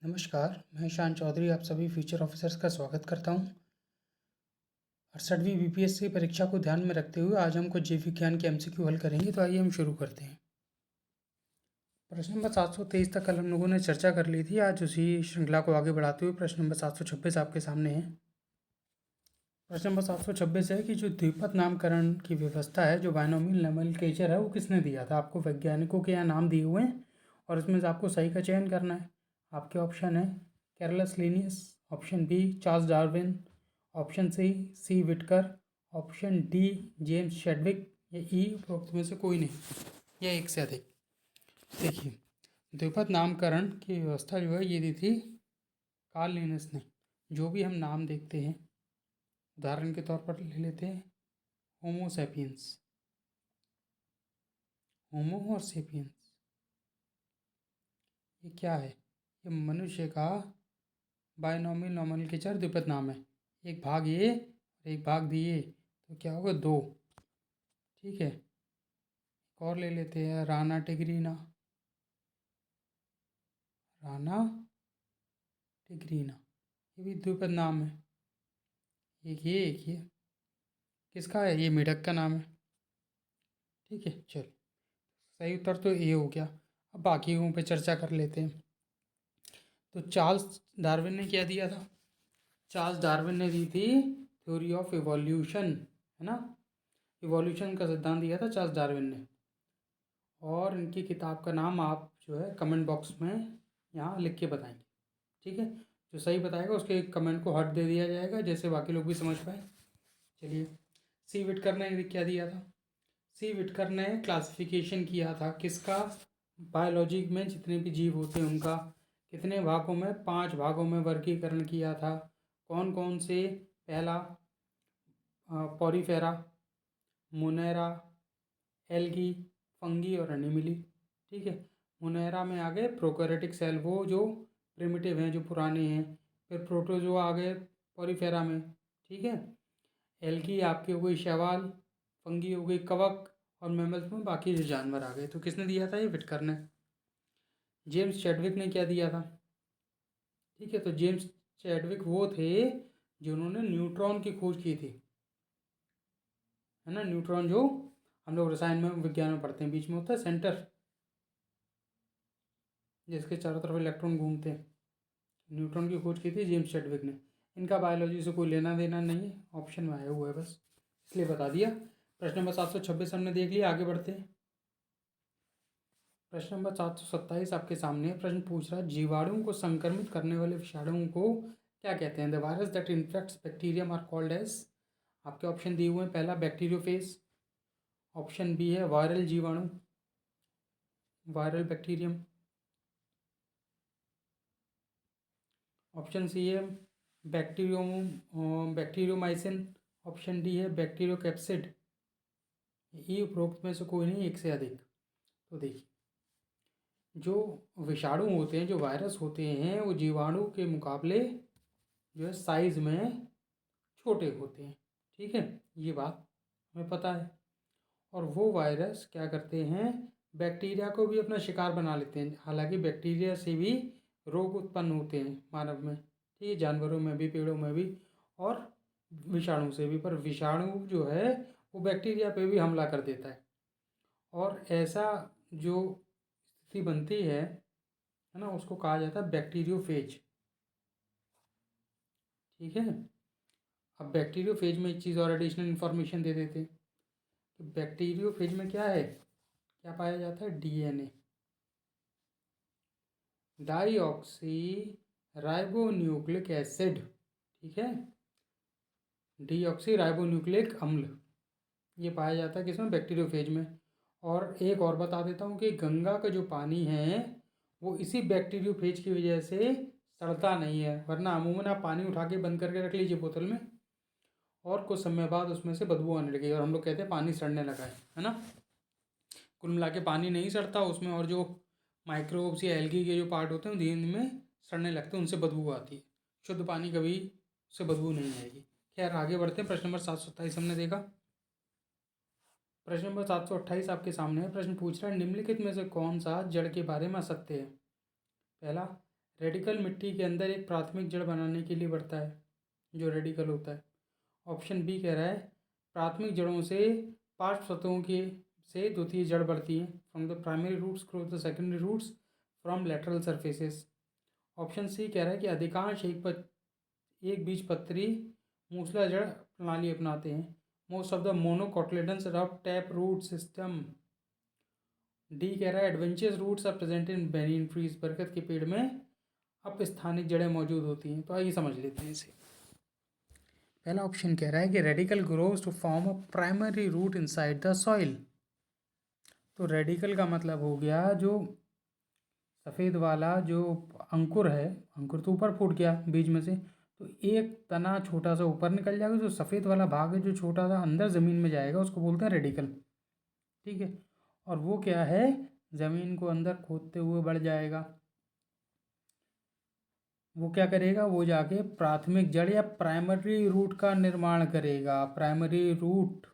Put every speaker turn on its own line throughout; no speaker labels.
नमस्कार, मैं ईशान चौधरी आप सभी फ्यूचर ऑफिसर्स का स्वागत करता हूँ। 68वीं बीपीएससी परीक्षा को ध्यान में रखते हुए आज हम कुछ जीव विज्ञान के एमसीक्यू हल करेंगे, तो आइए हम शुरू करते हैं। प्रश्न नंबर 723 तक कल हम लोगों ने चर्चा कर ली थी। आज उसी श्रृंखला को आगे बढ़ाते हुए प्रश्न नंबर 726 आपके सामने है। प्रश्न नंबर 726 है कि जो द्विपद नामकरण की व्यवस्था है, जो बायनोमियल नोमेनक्लेचर है, वो किसने दिया था। आपको वैज्ञानिकों के यहाँ नाम दिए हुए हैं और इसमें से आपको सही का चयन करना है। आपके ऑप्शन है Carolus Linnaeus, option B Charles Darwin, option C Whittaker, option D James Chadwick, या ई उपरोक्त में से कोई नहीं या एक से अधिक। देखिए, द्विपद नामकरण की व्यवस्था जो है ये दी थी कार्ल लिनस ने। जो भी हम नाम देखते हैं, उदाहरण के तौर पर ले लेते हैं होमो सैपियंस, होमो और सेपियंस, ये क्या है? ये मनुष्य का बायनोमियल नोमेनक्लेचर द्विपद नाम है। एक भाग ए और एक भाग बी ए, तो क्या होगा? दो। ठीक है, एक और ले लेते हैं राना टिग्रीना, राना टिग्रीना, ये भी द्विपद नाम है। एक ये किसका है? ये मेढक का नाम है। ठीक है, चलो सही उत्तर तो ए हो गया। अब बाकियों पे चर्चा कर लेते हैं। तो चार्ल्स डार्विन ने क्या दिया था? चार्ल्स डार्विन ने दी थी थ्योरी ऑफ इवोल्यूशन, है ना। इवोल्यूशन का सिद्धांत दिया था चार्ल्स डार्विन ने। और इनकी किताब का नाम आप जो है कमेंट बॉक्स में यहाँ लिख के बताएंगे। ठीक है, जो सही बताएगा उसके कमेंट को हर्ट दे दिया जाएगा, जैसे बाकी लोग भी समझ पाए। चलिए, सी विटकर ने क्या दिया था? सी विटकर ने क्लासिफिकेशन किया था किसका? बायोलॉजी में जितने भी जीव होते हैं उनका कितने भागों में? 5 भागों में वर्गीकरण किया था। कौन कौन से? पहला पॉरीफेरा, मोनेरा, एल्गी, फंगी और एनिमिली। ठीक है, मोनेरा में आ गए प्रोकैरियोटिक सेल, वो जो प्रिमिटिव हैं, जो पुराने हैं। फिर प्रोटोजोआ आ गए पॉरीफेरा में। ठीक है, एल्गी आपकी हो गई शैवाल, फंगी हो गई कवक, और मैमल्स में बाकी जो जानवर आ गए। तो किसने दिया था? ये विटकर ने। जेम्स चैडविक ने क्या दिया था? ठीक है, तो जेम्स चैडविक वो थे जिन्होंने न्यूट्रॉन की खोज की थी, है ना। न्यूट्रॉन जो हम लोग रसायन में विज्ञान में पढ़ते हैं, बीच में होता है सेंटर, जिसके चारों तरफ इलेक्ट्रॉन घूमते हैं। न्यूट्रॉन की खोज की थी जेम्स चैडविक ने। इनका बायोलॉजी से कोई लेना देना नहीं है, ऑप्शन में आया हुआ है बस, इसलिए बता दिया। प्रश्न नंबर 726 हमने देख लिया, आगे बढ़ते हैं। प्रश्न नंबर 727 आपके सामने प्रश्न पूछ रहा है, जीवाणुओं को संक्रमित करने वाले विषाणुओं को क्या कहते हैं? The virus that infects bacterium are called as. आपके ऑप्शन दिए हुए हैं। पहला बैक्टीरियोफेज, ऑप्शन बी है वायरल जीवाणु, वायरल बैक्टीरियम, ऑप्शन सी है बैक्टीरियोमाइसिन, ऑप्शन डी है बैक्टीरियोकैप्सिड, ये उपरोक्त में से कोई नहीं, एक से अधिक। तो देखिए, जो विषाणु होते हैं, जो वायरस होते हैं, वो जीवाणु के मुकाबले जो है साइज में छोटे होते हैं। ठीक है, ये बात हमें पता है। और वो वायरस क्या करते हैं? बैक्टीरिया को भी अपना शिकार बना लेते हैं। हालांकि बैक्टीरिया से भी रोग उत्पन्न होते हैं मानव में, ठीक है, जानवरों में भी, पेड़ों में भी, और विषाणु से भी। पर विषाणु जो है वो बैक्टीरिया पे भी हमला कर देता है, और ऐसा जो स्थिति बनती है ना, उसको कहा जाता है बैक्टीरियोफेज। ठीक है, अब बैक्टीरियोफेज में एक चीज़ और एडिशनल इन्फॉर्मेशन दे देते हैं कि बैक्टीरियोफेज में क्या है, क्या पाया जाता है? DNA, deoxy ribonucleic acid. ठीक है, डीऑक्सी राइबोन्यूक्लिक अम्ल, ये पाया जाता है किसमें? बैक्टीरियोफेज में। और एक और बता देता हूँ कि गंगा का जो पानी है वो इसी बैक्टीरियोफेज की वजह से सड़ता नहीं है, वरना अमूमन आप पानी उठा के बंद करके रख लीजिए बोतल में, और कुछ समय बाद उसमें से बदबू आने लगेगी और हम लोग कहते हैं पानी सड़ने लगा है ना। कुल मिला के पानी नहीं सड़ता, उसमें और जो माइक्रोब्स या एल्गी के जो पार्ट होते हैं धीरे में सड़ने लगते हैं, उनसे बदबू आती है। शुद्ध पानी कभी उससे बदबू नहीं आएगी। खैर, आगे बढ़ते हैं। प्रश्न नंबर 727 हमने देखा। प्रश्न नंबर 728 आपके सामने है। प्रश्न पूछ रहा है, निम्नलिखित में से कौन सा जड़ के बारे में असत्य है? पहला, रेडिकल मिट्टी के अंदर एक प्राथमिक जड़ बनाने के लिए बढ़ता है, जो रेडिकल होता है। ऑप्शन बी कह रहा है प्राथमिक जड़ों से पार्श्व सतहों के से द्वितीय जड़ बढ़ती है, from the primary roots cross the secondary roots from lateral surfaces. Option C कह रहा है कि अधिकांश एक बीजपत्री मूसलाधार प्रणाली अपनाते हैं। Most of the monocotyledons adopt tap root system. D कह रहा है adventurous roots are present in banyan trees. बरगद के पेड़ में अपस्थानिक जड़ें मौजूद होती हैं। तो आइए समझ लेते हैं इसे। पहला ऑप्शन कह रहा है कि radical grows to form a primary root inside the soil. तो रेडिकल का मतलब हो गया जो सफ़ेद वाला जो अंकुर है, अंकुर तो ऊपर फूट गया बीज में से, तो एक तना छोटा सा ऊपर निकल जाएगा, जो सफ़ेद वाला भाग है जो छोटा सा अंदर ज़मीन में जाएगा उसको बोलते हैं रेडिकल। ठीक है, और वो क्या है, ज़मीन को अंदर खोदते हुए बढ़ जाएगा। वो क्या करेगा, वो जाके प्राथमिक जड़ या प्राइमरी रूट का निर्माण करेगा। प्राइमरी रूट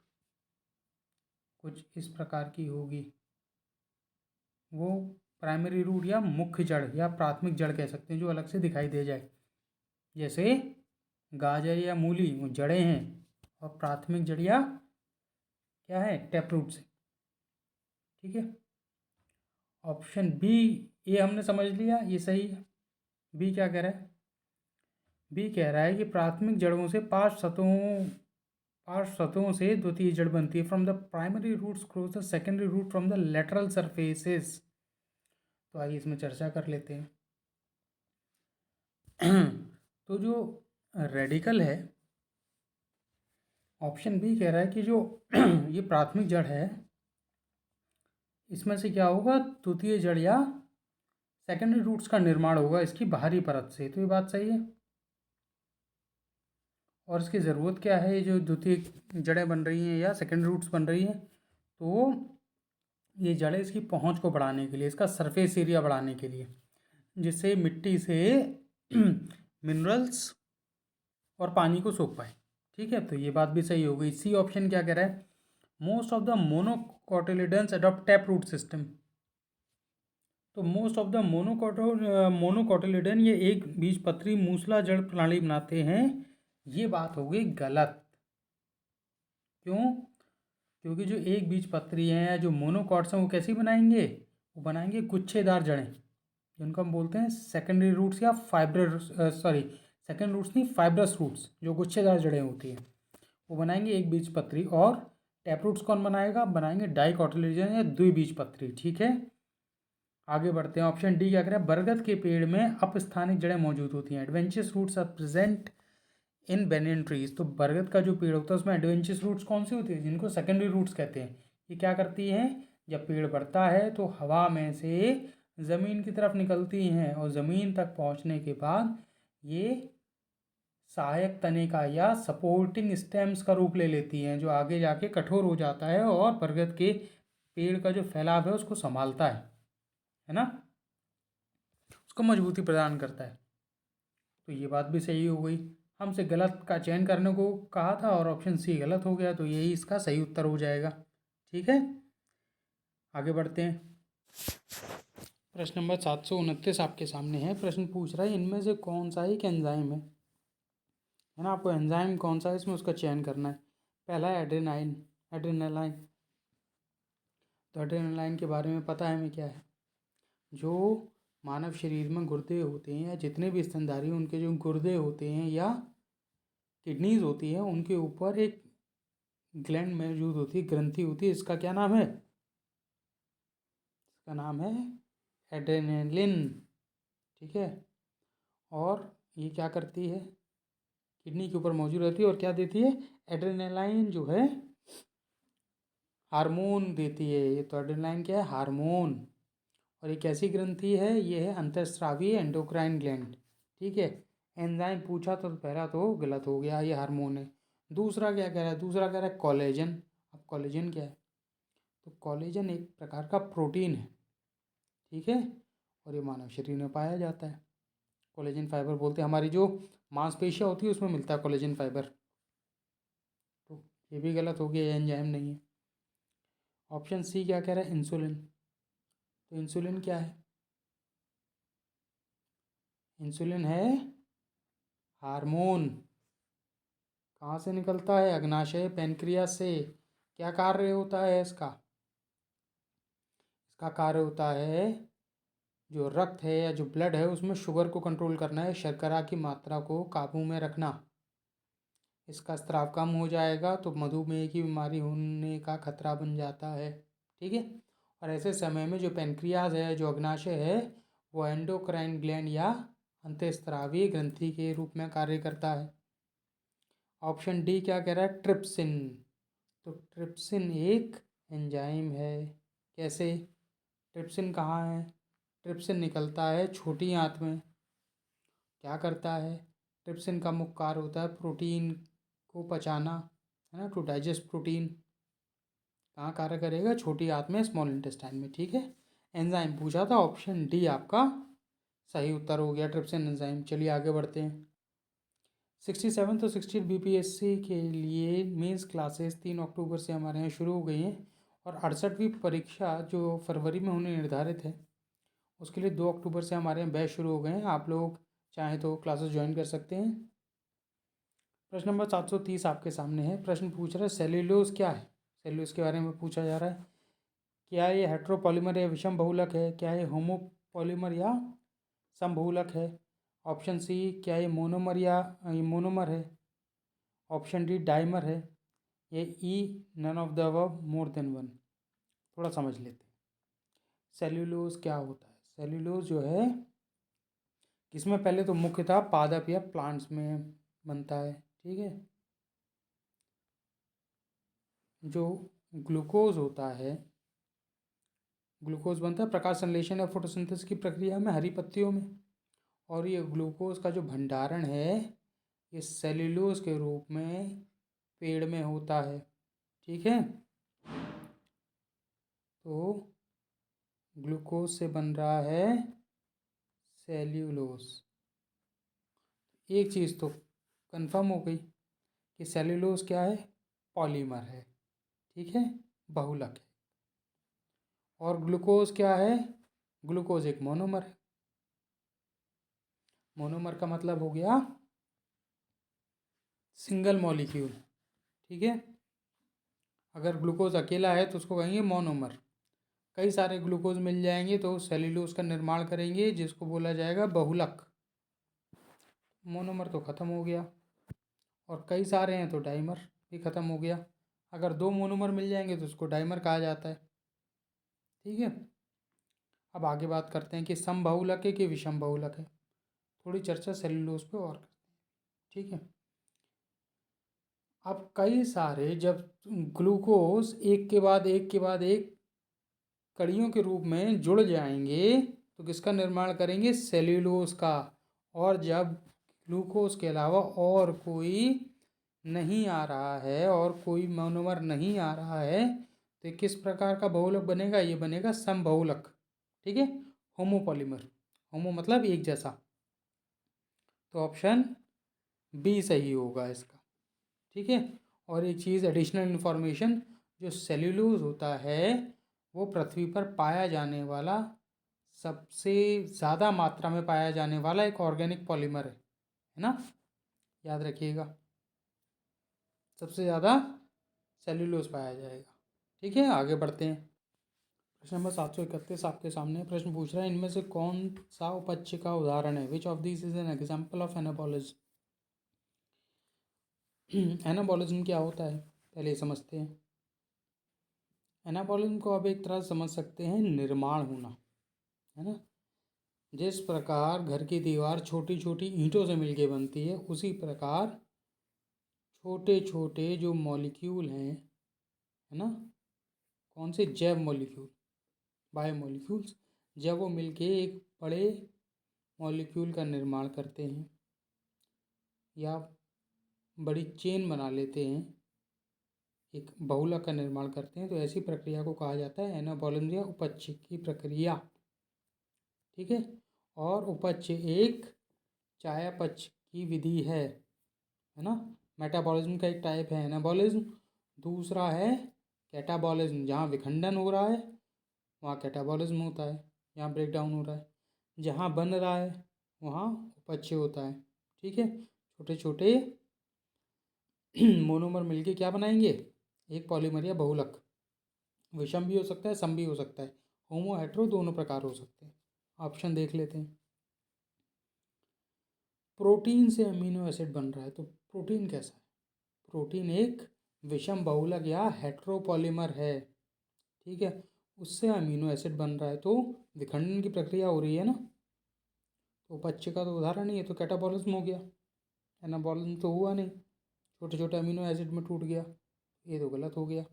कुछ इस प्रकार की होगी, वो प्राइमरी रूट या मुख्य जड़ या प्राथमिक जड़ कह सकते हैं, जो अलग से दिखाई दे जाए। जैसे गाजर या मूली वो जड़ें हैं, और प्राथमिक जड़ या क्या है, टैप रूट से। ठीक है, ऑप्शन बी ये हमने समझ लिया, ये सही है। बी क्या कह रहा है, बी कह रहा है कि प्राथमिक जड़ों से पार्श्व सतहों से द्वितीय जड़ बनती है, from the primary roots cross the secondary root from the lateral surfaces. तो आइए इसमें चर्चा कर लेते हैं। तो जो रेडिकल है, ऑप्शन बी कह रहा है कि जो ये प्राथमिक जड़ है, इसमें से क्या होगा, द्वितीय जड़ या सेकेंडरी रूट्स का निर्माण होगा इसकी बाहरी परत से। तो ये बात सही है। और इसकी ज़रूरत क्या है, ये जो द्वितीय जड़ें बन रही हैं या सेकेंडरी रूट्स बन रही हैं, तो ये जड़ें इसकी पहुंच को बढ़ाने के लिए, इसका सरफेस एरिया बढ़ाने के लिए, जिससे मिट्टी से मिनरल्स और पानी को सोख पाए। ठीक है, तो ये बात भी सही हो गई। सी ऑप्शन क्या कह रहा है, most of the monocotyledons adopt tap root system. तो मोस्ट ऑफ द मोनोकोटिलिडन ये एक बीजपत्री मूसला जड़ प्रणाली बनाते हैं, ये बात हो गई गलत। क्यों, क्योंकि जो एक बीजपत्री हैं या जो मोनोकॉट्स हैं वो कैसी बनाएंगे, वो बनाएंगे गुच्छेदार जड़ें, जिनको हम बोलते हैं सेकेंडरी रूट्स या सेकेंड रूट्स नहीं, फाइब्रस रूट्स, जो गुच्छेदार जड़ें होती हैं वो बनाएंगे एक बीजपत्री। और टैप रूट्स कौन बनाएगा, बनाएंगे डाइकोटिलिडन या द्विबीजपत्री। ठीक है, आगे बढ़ते हैं। ऑप्शन डी क्या कह रहा है, बरगद के पेड़ में अपस्थानिक जड़ें मौजूद होती हैं। Adventurous roots are present in banyan trees. तो बरगद का जो पेड़ होता है उसमें एडवेंचरस रूट्स कौन सी होती है, जिनको सेकेंडरी रूट्स कहते हैं। ये क्या करती हैं, जब पेड़ बढ़ता है तो हवा में से ज़मीन की तरफ निकलती हैं, और ज़मीन तक पहुंचने के बाद ये सहायक तने का या सपोर्टिंग स्टेम्स का रूप ले लेती हैं, जो आगे जाके कठोर हो जाता है और बरगद के पेड़ का जो फैलाव है उसको संभालता है ना, उसको मजबूती प्रदान करता है। तो ये बात भी सही हो गई। हमसे गलत का चयन करने को कहा था और ऑप्शन सी गलत हो गया, तो यही इसका सही उत्तर हो जाएगा। ठीक है, आगे बढ़ते हैं। प्रश्न नंबर 729 आपके सामने है। प्रश्न पूछ रहा है इनमें से कौन सा एक एंजाइम है ना, आपको एंजाइम कौन सा है इसमें उसका चयन करना है। पहला है एड्रेनालाइन। तो एड्रेनालाइन के बारे में पता है हमें क्या है, जो मानव शरीर में गुर्दे होते हैं या जितने भी स्तनधारी उनके जो गुर्दे होते हैं या किडनीज होती है, उनके ऊपर एक ग्लैंड मौजूद होती है, ग्रंथि होती है। इसका क्या नाम है, इसका नाम है एड्रेनलिन। ठीक है, और ये क्या करती है, किडनी के ऊपर मौजूद रहती है और क्या देती है, एड्रेनालाइन जो है हार्मोन देती है। ये तो एड्रेनालाइन क्या है, हार्मोन। और एक ऐसी ग्रंथि है, ये है अंतःस्रावी एंडोक्राइन ग्लैंड। ठीक है, एंजाइम पूछा तो पहला तो गलत हो गया, ये हार्मोन है। दूसरा क्या कह रहा है, दूसरा कह रहा है कोलेजन। अब कोलेजन क्या है, तो कोलेजन एक प्रकार का प्रोटीन है। ठीक है, और ये मानव शरीर में पाया जाता है। कोलेजन फाइबर बोलते हैं, हमारी जो मांसपेशियाँ होती है उसमें मिलता है कोलेजन फाइबर। तो ये भी गलत हो गया, ये एंजाइम नहीं है। ऑप्शन सी क्या कह रहा है, इंसुलिन। तो इंसुलिन क्या है, इंसुलिन है हार्मोन। कहाँ से निकलता है? अग्नाशय पैनक्रियास से। क्या कार्य होता है इसका? इसका कार्य होता है जो रक्त है या जो ब्लड है उसमें शुगर को कंट्रोल करना है, शर्करा की मात्रा को काबू में रखना। इसका स्राव कम हो जाएगा तो मधुमेह की बीमारी होने का खतरा बन जाता है। ठीक है। और ऐसे समय में जो पेनक्रियाज है, जो अग्नाशय है, वो एंडोक्राइन ग्लैंड या अंतःस्रावी ग्रंथि के रूप में कार्य करता है। ऑप्शन डी क्या कह रहा है? ट्रिप्सिन। तो ट्रिप्सिन एक एंजाइम है। कैसे? ट्रिप्सिन कहाँ है? ट्रिप्सिन निकलता है छोटी आंत में। क्या करता है? ट्रिप्सिन का मुख्य कार्य होता है प्रोटीन को पचाना, है ना, टू डाइजेस्ट प्रोटीन। कहाँ कार्य करेगा? छोटी आंत में, स्मॉल इंटेस्टाइन में। ठीक है। एंजाइम पूछा था, ऑप्शन डी आपका सही उत्तर हो गया, ट्रिप्सिन एंजाइम। चलिए आगे बढ़ते हैं। 67 तो 60 बीपीएससी के लिए मेंस क्लासेस 3 अक्टूबर से हमारे यहाँ शुरू हो गई हैं और 68वीं परीक्षा जो फरवरी में होने निर्धारित है उसके लिए 2 अक्टूबर से हमारे यहाँ बैच शुरू हो गए हैं। आप लोग चाहें तो क्लासेस ज्वाइन कर सकते हैं। प्रश्न नंबर 730 आपके सामने है। प्रश्न पूछ रहा है सेल्यूलोज क्या है? सेल्यूलोज के बारे में पूछा जा रहा है। क्या ये हेट्रोपॉलीमर या विषम बहुलक है? क्या ये होमोपॉलीमर या समबहुलक है? ऑप्शन सी क्या ये मोनोमर या ये मोनोमर है? ऑप्शन डी डाइमर है? ये E none of the above, more than one. थोड़ा समझ लेते हैं सेल्यूलोज क्या होता है। सेल्यूलोज जो है किसमें, पहले तो मुख्यतः पादप या प्लांट्स में बनता है। ठीक है। जो ग्लूकोज होता है, ग्लूकोज बनता है प्रकाश संश्लेषण या फोटोसिंथेसिस की प्रक्रिया में हरी पत्तियों में। और ये ग्लूकोज का जो भंडारण है ये सेल्यूलोज के रूप में पेड़ में होता है। ठीक है। तो ग्लूकोज से बन रहा है सेल्यूलोज। एक चीज़ तो कंफर्म हो गई कि सेल्यूलोज क्या है? पॉलीमर है। ठीक है, बहुलक है। और ग्लूकोज क्या है? ग्लूकोज एक मोनोमर है। मोनोमर का मतलब हो गया सिंगल मॉलिक्यूल। ठीक है। अगर ग्लूकोज अकेला है तो उसको कहेंगे मोनोमर। कई सारे ग्लूकोज मिल जाएंगे तो सेल्यूलोज का निर्माण करेंगे जिसको बोला जाएगा बहुलक। मोनोमर तो ख़त्म हो गया और कई सारे हैं तो डाइमर भी ख़त्म हो गया। अगर 2 मोनोमर मिल जाएंगे तो उसको डाइमर कहा जाता है। ठीक है। अब आगे बात करते हैं कि समबहुलक है कि विषम बहुलक है। थोड़ी चर्चा सेल्यूलोज पे और करते हैं। ठीक है। अब कई सारे जब ग्लूकोज एक के बाद एक के बाद एक कड़ियों के रूप में जुड़ जाएंगे तो किसका निर्माण करेंगे? सेल्यूलोज का। और जब ग्लूकोज के अलावा और कोई नहीं आ रहा है और कोई मोनोमर नहीं आ रहा है तो ये किस प्रकार का बहुलक बनेगा? ये बनेगा समबहुलक। ठीक है, होमोपॉलीमर। होमो मतलब एक जैसा। तो ऑप्शन बी सही होगा इसका। ठीक है। और एक चीज़ एडिशनल इन्फॉर्मेशन, जो सेल्यूलोज होता है वो पृथ्वी पर पाया जाने वाला सबसे ज़्यादा मात्रा में पाया जाने वाला एक ऑर्गेनिक पॉलीमर है ना, याद रखिएगा। सबसे ज़्यादा सेल्यूलोज पाया जाएगा। ठीक है, आगे बढ़ते हैं। प्रश्न नंबर 731 आपके सामने प्रश्न पूछ रहा है इनमें से कौन सा उपच्य का उदाहरण है? Which of this is an example of anabolism? Anabolism क्या होता है पहले समझते हैं। एनाबॉलिज्म को अब एक तरह समझ सकते हैं निर्माण होना, है ना। जिस प्रकार घर की दीवार छोटी छोटी ईंटों से मिलके बनती है उसी प्रकार छोटे छोटे जो मॉलिक्यूल हैं, है ना, कौन से? जैव मॉलिक्यूल, बायो मॉलिक्यूल्स, जब वो मिलके एक बड़े मॉलिक्यूल का निर्माण करते हैं या बड़ी चेन बना लेते हैं, एक बहुलक का निर्माण करते हैं, तो ऐसी प्रक्रिया को कहा जाता है एनाबॉलिज्म या उपच्य की प्रक्रिया। ठीक है। और उपच्य एक चयापचय की विधि है ना। मेटाबॉलिज्म का एक टाइप है एनाबॉलिज्म, दूसरा है कैटाबॉलिज्म। जहाँ विखंडन हो रहा है वहाँ कैटाबॉलिज्म होता है, जहाँ ब्रेक डाउन हो रहा है। जहाँ बन रहा है वहाँ उपच्य होता है। ठीक है, छोटे छोटे मोनोमर मिलके क्या बनाएंगे, एक पॉलीमर या बहुलक। विषम भी हो सकता है, सम भी हो सकता है, होमो हेट्रो दोनों प्रकार हो सकते हैं। ऑप्शन देख लेते हैं। प्रोटीन से अमीनो एसिड बन रहा है, तो प्रोटीन कैसा है? प्रोटीन एक विषम बहुलक या हेट्रोपॉलीमर है। ठीक है, उससे अमीनो एसिड बन रहा है, तो विखंडन की प्रक्रिया हो रही है ना। तो उपच्य का तो उदाहरण नहीं है, तो कैटाबॉलिज्म हो गया। एनाबॉलिज्म तो हुआ नहीं, छोटे छोटे अमीनो एसिड में टूट गया। ये तो गलत हो गया।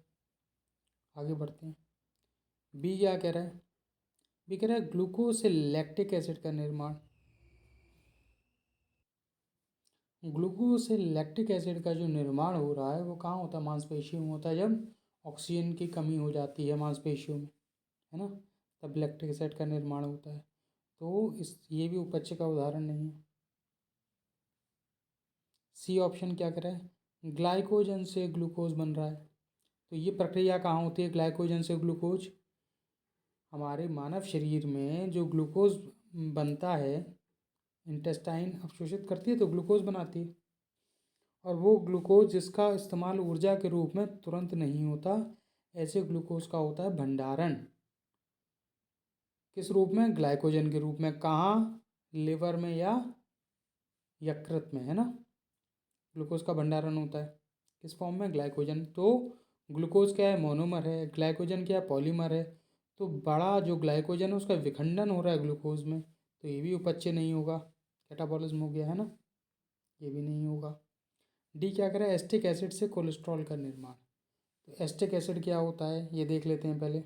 आगे बढ़ते हैं। बी क्या कह रहा है? बी कह रहा है ग्लूकोज से लैक्टिक एसिड का निर्माण। ग्लूकोज से लैक्टिक एसिड का जो निर्माण हो रहा है वो कहाँ होता है? मांसपेशियों में होता है, जब ऑक्सीजन की कमी हो जाती है मांसपेशियों में, है ना, तब लैक्टिक एसिड का निर्माण होता है। तो इस ये भी उपच्य का उदाहरण नहीं है। सी ऑप्शन क्या कह रहा है? ग्लाइकोजन से ग्लूकोज बन रहा है। तो ये प्रक्रिया कहाँ होती है ग्लाइकोजन से ग्लूकोज? हमारे मानव शरीर में जो ग्लूकोज बनता है, इंटेस्टाइन अवशोषित करती है तो ग्लूकोज बनाती है। और वो ग्लूकोज जिसका इस्तेमाल ऊर्जा के रूप में तुरंत नहीं होता, ऐसे ग्लूकोज का होता है भंडारण। किस रूप में? ग्लाइकोजन के रूप में। कहाँ? लिवर में या यकृत में, है ना। ग्लूकोज का भंडारण होता है किस फॉर्म में? ग्लाइकोजन। तो ग्लूकोज क्या है? मोनोमर है। ग्लाइकोजन क्या है? पॉलीमर है। तो बड़ा जो ग्लाइकोजन है उसका विखंडन हो रहा है ग्लूकोज में, तो ये भी उपच्य नहीं होगा, कैटाबॉलिज्म हो गया, है ना। ये भी नहीं होगा। डी क्या करें? एस्टिक एसिड से कोलेस्ट्रॉल का निर्माण। तो एस्टिक एसिड क्या होता है ये देख लेते हैं पहले।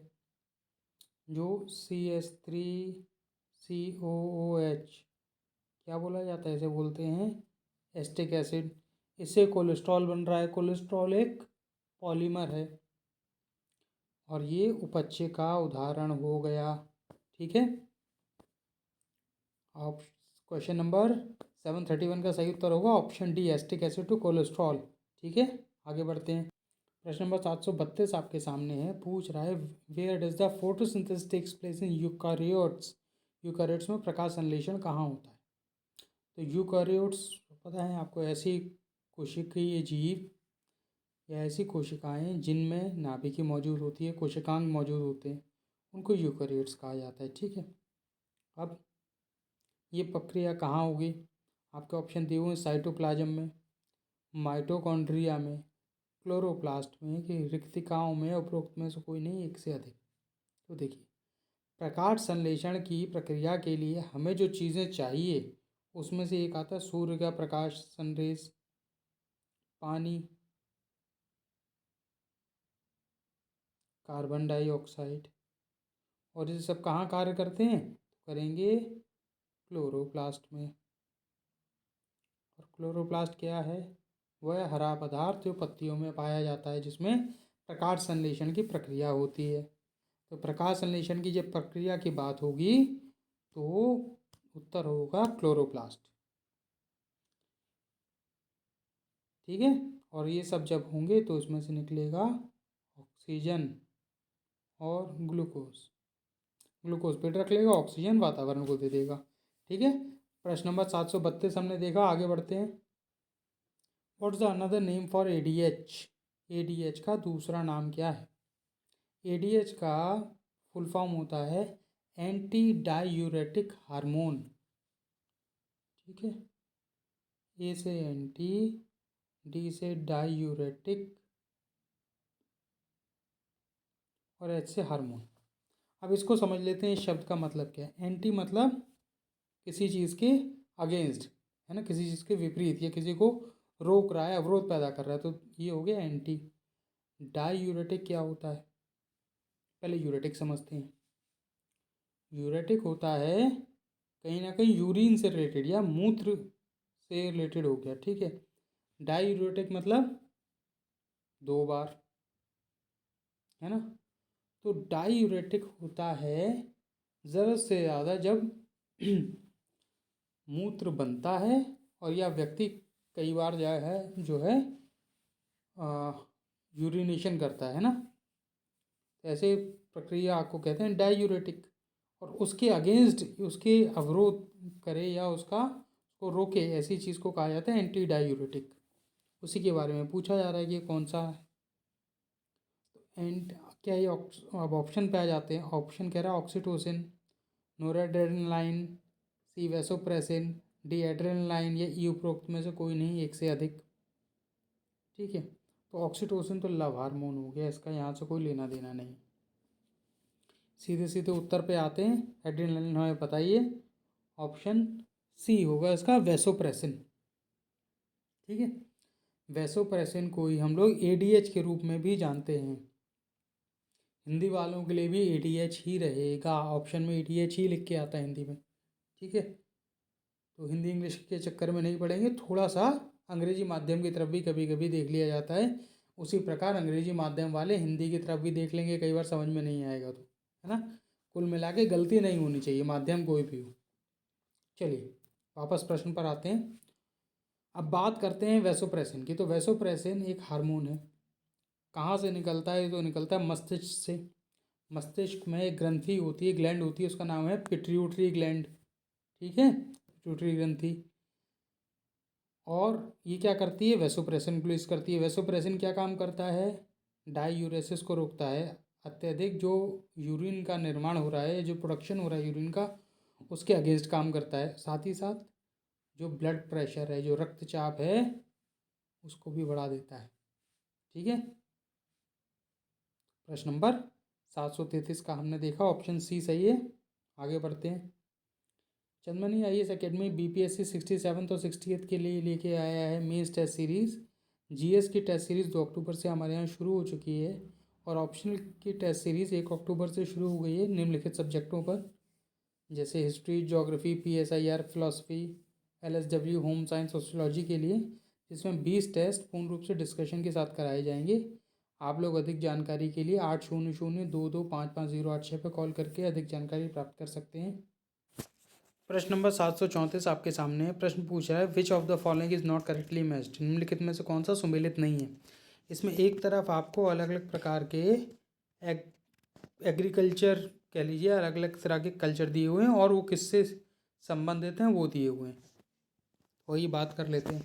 जो CH3COOH क्या बोला जाता है, इसे बोलते हैं एस्टिक एसिड। इससे कोलेस्ट्रॉल बन रहा है। कोलेस्ट्रॉल एक पॉलीमर है और ये उपच्य का उदाहरण हो गया। ठीक है, आप क्वेश्चन नंबर 731 का सही उत्तर होगा option D, acetic acid to cholesterol. ठीक है, आगे बढ़ते हैं। प्रश्न नंबर 732 आपके सामने है, पूछ रहा है where does the photosynthesis takes place in eukaryotes. Eukaryotes में प्रकाश संश्लेषण कहाँ होता है? तो यूकारियोट्स पता है आपको, ऐसी कोशिकीय जीव या ऐसी कोशिकाएं जिनमें नाभिकी मौजूद होती है, कोशिकांग मौजूद होते हैं, उनको यूकारियोट्स कहा जाता है। ठीक है, अब ये प्रक्रिया कहाँ होगी? आपके ऑप्शन दिए हुए हैं, साइटोप्लाज्म में, माइटोकॉन्ड्रिया में, क्लोरोप्लास्ट में, कि रिक्तिकाओं में, उपरोक्त में से कोई नहीं, एक से अधिक। तो देखिए, प्रकाश संश्लेषण की प्रक्रिया के लिए हमें जो चीज़ें चाहिए उसमें से एक आता है सूर्य का प्रकाश, सनरेज, पानी, कार्बन डाइऑक्साइड। और ये सब कहाँ कार्य करते हैं? तो करेंगे क्लोरोप्लास्ट में। और क्लोरोप्लास्ट क्या है? वह हरा पदार्थ जो पत्तियों में पाया जाता है, जिसमें प्रकाश संश्लेषण की प्रक्रिया होती है। तो प्रकाश संश्लेषण की जब प्रक्रिया की बात होगी तो उत्तर होगा क्लोरोप्लास्ट। ठीक है, और ये सब जब होंगे तो इसमें से निकलेगा ऑक्सीजन और ग्लूकोज। ग्लूकोज पेट रख लेगा, ऑक्सीजन वातावरण को दे देगा। ठीक है, प्रश्न नंबर 732 हमने देखा। आगे बढ़ते हैं। What is the another name for ADH? ADH का दूसरा नाम क्या है? ADH का फुल फॉर्म होता है एंटी डायूरेटिक हार्मोन। ठीक है, ए से एंटी, डी से डायूरेटिक और एच से हार्मोन। अब इसको समझ लेते हैं, इस शब्द का मतलब क्या है। एंटी मतलब किसी चीज़ के अगेंस्ट, है ना, किसी चीज़ के विपरीत, या किसी को रोक रहा है, अवरोध पैदा कर रहा है, तो ये हो गया एंटी। डायूरेटिक क्या होता है? पहले यूरेटिक समझते हैं। यूरेटिक होता है कहीं ना कहीं यूरिन से रिलेटेड या मूत्र से रिलेटेड हो गया। ठीक है, डायूरेटिक मतलब 2 बार, है ना। तो डायूरेटिक होता है ज़रूरत से ज़्यादा जब मूत्र बनता है और या व्यक्ति कई बार जो है यूरिनेशन करता है ना, तो ऐसे प्रक्रिया आपको कहते हैं डायूरेटिक। और उसके अगेंस्ट, उसके अवरोध करे या उसको रोके, ऐसी चीज़ को कहा जाता है एंटी डायूरेटिक। उसी के बारे में पूछा जा रहा है कि ये कौन सा है। एंड क्या ये अब ऑप्शन पे आ जाते हैं। ऑप्शन कह रहा है ऑक्सीटोसिन, नोराड्रेनालाइन, सी वैसोप्रेसिन, डी एड्रेनालाइन, या ई उपरोक्त में से कोई नहीं, एक से अधिक। ठीक है, तो ऑक्सीटोसिन तो लव हार्मोन हो गया, इसका यहाँ से कोई लेना देना नहीं। सीधे सीधे उत्तर पे आते हैं। एड्रेनालाइन हमें बताइए, ऑप्शन सी होगा इसका, वैसोप्रेसिन। ठीक है, वैसोप्रेसिन को ही हम लोग एडीएच के रूप में भी जानते हैं। हिंदी वालों के लिए भी एडीएच ही रहेगा, ऑप्शन में एडीएच ही लिख के आता है हिंदी में। ठीक है, तो हिंदी इंग्लिश के चक्कर में नहीं पड़ेंगे, थोड़ा सा अंग्रेजी माध्यम की तरफ भी कभी कभी देख लिया जाता है। उसी प्रकार अंग्रेजी माध्यम वाले हिंदी की तरफ भी देख लेंगे, कई बार समझ में नहीं आएगा तो, है ना। कुल मिला के गलती नहीं होनी चाहिए, माध्यम कोई भी हो। चलिए वापस प्रश्न पर आते हैं। अब बात करते हैं वैसोप्रेसिन की। तो वैसोप्रेसिन एक हार्मोन है, कहाँ से निकलता है? तो निकलता है मस्तिष्क से। मस्तिष्क में एक ग्रंथि होती है, ग्लैंड होती है, उसका नाम है पिट्यूटरी ग्लैंड। ठीक है, पिट्यूटरी ग्रंथि। और ये क्या करती है? वैसोप्रेसिन रिलीज करती है। वैसोप्रेसिन क्या काम करता है? डाईयूरेसिस को रोकता है। अत्यधिक जो यूरिन का निर्माण हो रहा है, जो प्रोडक्शन हो रहा है यूरिन का, उसके अगेंस्ट काम करता है। साथ ही साथ जो ब्लड प्रेशर है, जो रक्तचाप है, उसको भी बढ़ा देता है। ठीक है, प्रश्न नंबर 733 का हमने देखा, ऑप्शन सी सही है। आगे बढ़ते हैं। चंदमनी IAS अकेडमी BPSC 67 और 68 के लिए लेके आया है मेंस टेस्ट सीरीज़। GS की टेस्ट सीरीज़ 2 अक्टूबर से हमारे यहाँ शुरू हो चुकी है, और ऑप्शनल की टेस्ट सीरीज़ 1 अक्टूबर से शुरू हो गई है निम्नलिखित सब्जेक्टों पर, जैसे history, geography, PSIR, philosophy, LSW, home science, sociology के लिए, जिसमें 20 टेस्ट पूर्ण रूप से डिस्कशन के साथ कराए जाएंगे। आप लोग अधिक जानकारी के लिए 800-2255-086 पर कॉल करके अधिक जानकारी प्राप्त कर सकते हैं। प्रश्न नंबर 734 आपके सामने है। प्रश्न पूछ रहा है which of the following is not correctly matched, निम्नलिखित में से कौन सा सुमेलित नहीं है। इसमें एक तरफ आपको अलग अलग प्रकार के एग्रीकल्चर कह लीजिए, अलग अलग तरह के कल्चर दिए हुए हैं, और वो किससे संबंधित हैं वो दिए हुए हैं। वही बात कर लेते हैं।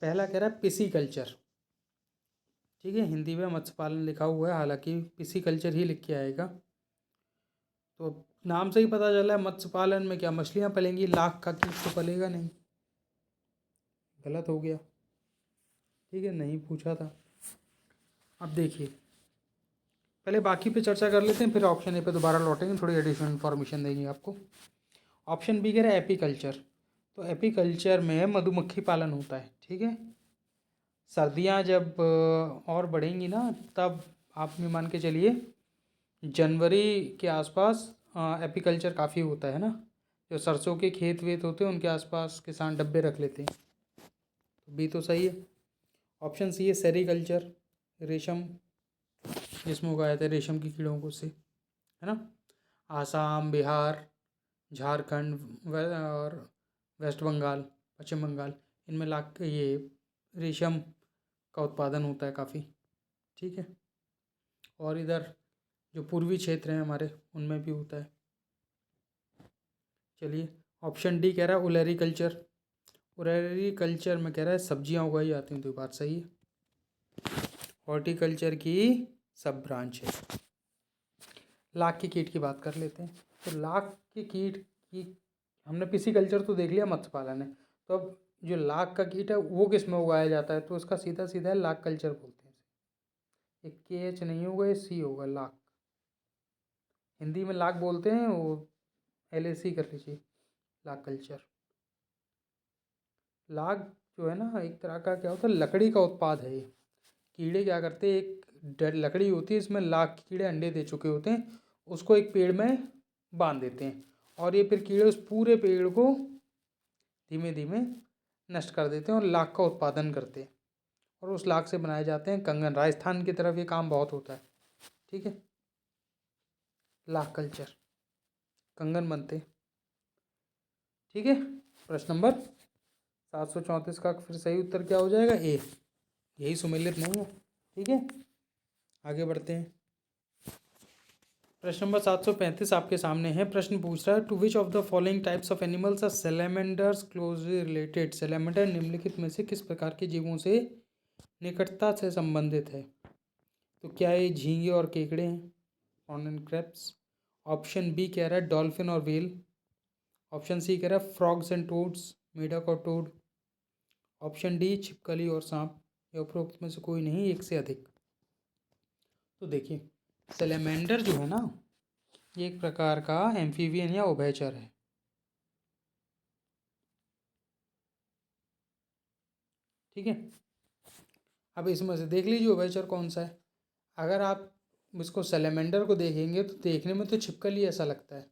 पहला कह रहा है पिसी कल्चर। ठीक है, हिंदी में मत्स्य पालन लिखा हुआ है, हालांकि पिसी कल्चर ही लिख के आएगा। तो नाम से ही पता चला है मत्स्य पालन में क्या मछलियाँ पलेंगी, लाख का कीट तो पलेगा नहीं, गलत हो गया। ठीक है, नहीं पूछा था। अब देखिए, पहले बाकी पे चर्चा कर लेते हैं, फिर ऑप्शन ए पे दोबारा लौटेंगे, थोड़ी एडिशनल इन्फॉर्मेशन देंगे आपको। ऑप्शन बी कह रहा है एपीकल्चर। तो एपीकल्चर में मधुमक्खी पालन होता है। ठीक है, सर्दियाँ जब और बढ़ेंगी ना, तब आप भी मान के चलिए जनवरी के आसपास एपीकल्चर काफ़ी होता है ना। जो सरसों के खेत वेत होते हैं उनके आसपास किसान डब्बे रख लेते हैं। तो बी तो सही है। ऑप्शन सी है सेरीकल्चर, रेशम, जिसमें उगाए जाते हैं रेशम की कीड़ों को से, है ना। आसाम, बिहार, झारखंड और वेस्ट बंगाल, पश्चिम बंगाल, इनमें लाख ये रेशम का उत्पादन होता है काफ़ी। ठीक है, और इधर जो पूर्वी क्षेत्र हैं हमारे, उनमें भी होता है। चलिए, ऑप्शन डी कह रहा है उलेरी कल्चर। उलेरी कल्चर में कह रहा है सब्जियां उगाई जाती हैं, तो बात सही है। हॉर्टिकल्चर की सब ब्रांच है। लाख के कीट की बात कर लेते हैं। तो लाख के कीट की हमने पिसीकल्चर तो देख लिया, मत्स्य पालन है। तो अब जो लाख का कीट है वो किस में उगाया जाता है? तो उसका सीधा सीधा है लाख कल्चर बोलते हैं। एक KH नहीं होगा, ये C होगा, लाख। हिंदी में लाख बोलते हैं, वो LAC कर लीजिए, लाख कल्चर। लाख जो है ना, एक तरह का क्या होता है, लकड़ी का उत्पाद है ये। कीड़े क्या करते हैं, एक लकड़ी होती है, इसमें लाख कीड़े अंडे दे चुके होते हैं, उसको एक पेड़ में बांध देते हैं, और ये फिर कीड़े उस पूरे पेड़ को धीमे धीमे नष्ट कर देते हैं और लाख का उत्पादन करते हैं, और उस लाख से बनाए जाते हैं कंगन। राजस्थान की तरफ ये काम बहुत होता है। ठीक है, लाख कल्चर, कंगन बनते हैं। ठीक है, प्रश्न नंबर 734 का फिर सही उत्तर क्या हो जाएगा? ए, यही सुमेलित नहीं है। ठीक है, आगे बढ़ते हैं। प्रश्न नंबर 735 आपके सामने है। प्रश्न पूछ रहा है, to which of the following types of animals are salamanders closely related. Salamander निम्नलिखित में से किस प्रकार के जीवों से निकटता से संबंधित है। तो क्या ये झींगे और केकड़े हैं, prawn and crabs. Option B कह रहा है डॉल्फिन और व्हेल। ऑप्शन सी कह रहा है फ्रॉग्स एंड टोड्स, मेढक और टोड। ऑप्शन डी छिपकली और सांप, या उपरोक्त में से कोई नहीं, एक से अधिक। तो देखिए, सैलेमेंडर जो है ना, ये एक प्रकार का एम्फीबियन या उभयचर है। ठीक है, अब इसमें से देख लीजिए उभयचर कौन सा है। अगर आप इसको सैलेमेंडर को देखेंगे तो देखने में तो छिपकली ऐसा लगता है।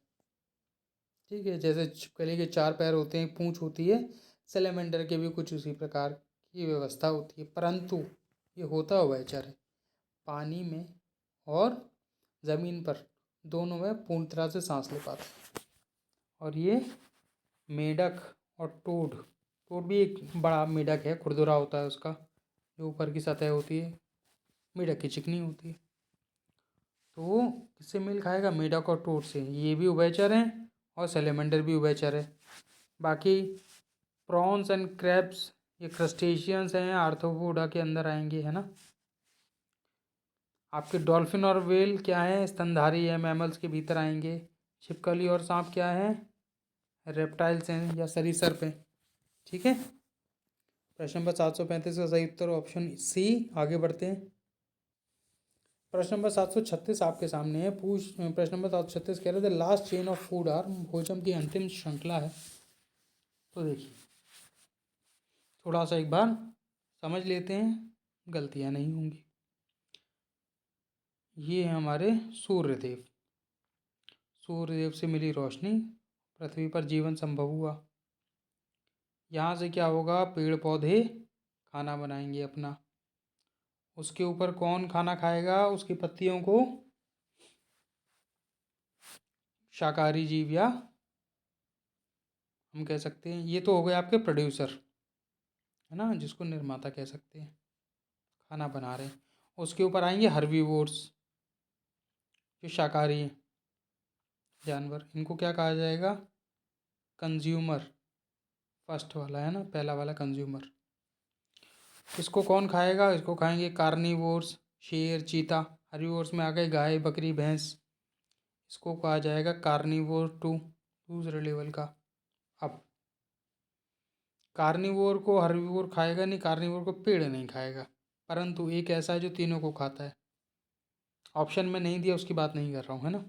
ठीक है, जैसे छिपकली के 4 पैर होते हैं, पूंछ होती है, सैलेमेंडर के भी कुछ उसी प्रकार की व्यवस्था होती है, परंतु ये होता उभयचर है। पानी में और ज़मीन पर दोनों में पूर्ण तरह से सांस ले पाता है। और ये मेढक और टोड, टोड भी एक बड़ा मेढक है, खुरदुरा होता है उसका, जो ऊपर की सतह होती है, मेढक की चिकनी होती है। तो किससे मेल खाएगा, मेढक और टोड से। ये भी उभयचर हैं और सैलेमेंडर भी उभयचर है। बाकी प्रॉन्स एंड क्रैब्स ये क्रस्टेशियंस हैं, आर्थ्रोपोडा के अंदर आएंगे, है ना। आपके डॉल्फिन और व्हेल क्या है, स्तनधारी है, मैमल्स के भीतर आएंगे। छिपकली और सांप क्या है, रेप्टाइल्स हैं या सरीसृप हैं। ठीक है, प्रश्न नंबर 735 का सही उत्तर ऑप्शन सी। आगे बढ़ते हैं। प्रश्न नंबर 736 आपके सामने है। प्रश्न नंबर 736 कह रहे थे last chain of food or, भोजन की अंतिम श्रृंखला है। तो देखिए, थोड़ा सा एक बार समझ लेते हैं, गलतियां नहीं होंगी। ये है हमारे सूर्यदेव। सूर्यदेव से मिली रोशनी, पृथ्वी पर जीवन संभव हुआ। यहाँ से क्या होगा, पेड़ पौधे खाना बनाएंगे अपना। उसके ऊपर कौन खाना खाएगा, उसकी पत्तियों को शाकाहारी जीव, या हम कह सकते हैं ये तो हो गए आपके प्रोड्यूसर, है ना, जिसको निर्माता कह सकते हैं, खाना बना रहे हैं। उसके ऊपर आएंगे हर्बीवोर्स, जो शाकाहारी हैं जानवर। इनको क्या कहा जाएगा, कंज्यूमर। फर्स्ट वाला है ना, पहला वाला कंज्यूमर। इसको कौन खाएगा, इसको खाएंगे कार्निवोर्स, शेर चीता। हर्बीवोर्स में आ गए गाय बकरी भैंस, इसको कहा जाएगा कार्निवोर टू, दूसरे लेवल का। अब कार्निवोर को हर्बीवोर खाएगा नहीं, कार्निवोर को पेड़ नहीं खाएगा, परंतु एक ऐसा है जो तीनों को खाता है। ऑप्शन में नहीं दिया, उसकी बात नहीं कर रहा हूँ, है ना।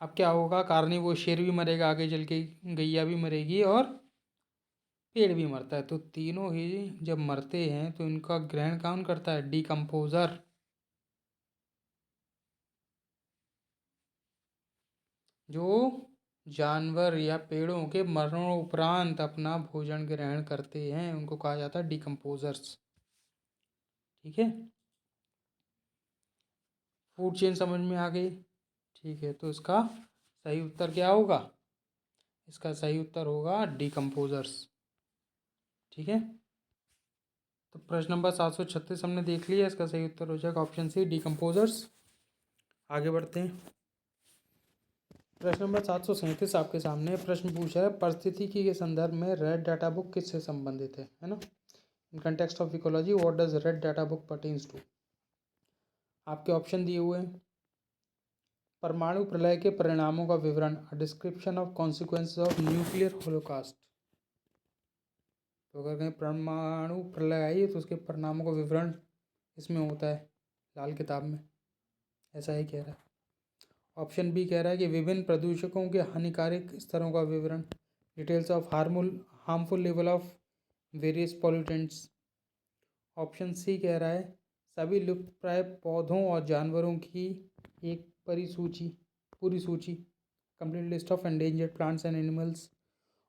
अब क्या होगा, कार्निवोर शेर भी मरेगा आगे चल के, गैया भी मरेगी और पेड़ भी मरता है। तो तीनों ही जब मरते हैं तो इनका ग्रहण कौन करता है, डिकम्पोजर। जो जानवर या पेड़ों के मरणोपरांत अपना भोजन ग्रहण करते हैं उनको कहा जाता है डिकम्पोजर्स। ठीक है, फूड चेन समझ में आ गई। ठीक है, तो इसका सही उत्तर क्या होगा, इसका सही उत्तर होगा डिकम्पोजर्स। ठीक है, तो प्रश्न नंबर 736 हमने देख लिया, इसका सही उत्तर हो जाएगा ऑप्शन सी, डिकम्पोजर्स। आगे बढ़ते हैं। प्रश्न नंबर 737 आपके सामने प्रश्न पूछा है, पारिस्थितिकी के संदर्भ में रेड डाटा बुक किससे संबंधित है ना। In context of ecology what does red data book pertains to. आपके ऑप्शन दिए हुए हैं, परमाणु प्रलय के परिणामों का विवरण, description of consequences of nuclear holocaust. तो अगर कहीं परमाणु प्रलय आई है तो उसके परिणामों का विवरण इसमें होता है, लाल किताब में, ऐसा ही कह रहा है। ऑप्शन बी कह रहा है कि विभिन्न प्रदूषकों के हानिकारक स्तरों का विवरण, details of harmful level of various pollutants. Option C कह रहा है सभी लुप्तप्राय पौधों और जानवरों की एक पूरी सूची, complete list of endangered plants and animals.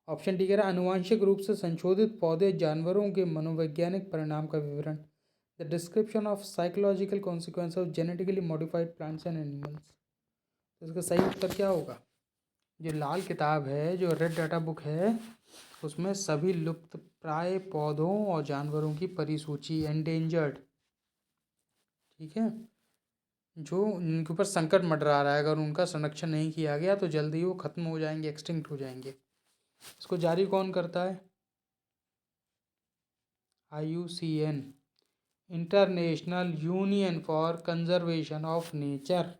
Option D कह रहा है आनुवांशिक रूप से संशोधित पौधे जानवरों के मनोवैज्ञानिक परिणाम का विवरण, the description of psychological consequence of genetically modified plants and animals. तो इसका सही उत्तर क्या होगा, जो लाल किताब है, जो रेड डाटा बुक है, उसमें सभी लुप्त प्राय पौधों और जानवरों की परिसूची, एंडेंजर्ड, ठीक है, जो जिनके ऊपर संकट मंडरा रहा है, अगर उनका संरक्षण नहीं किया गया तो जल्दी वो खत्म हो जाएंगे, एक्सटिंक्ट हो जाएंगे। इसको जारी कौन करता है? IUCN, international union for conservation of nature.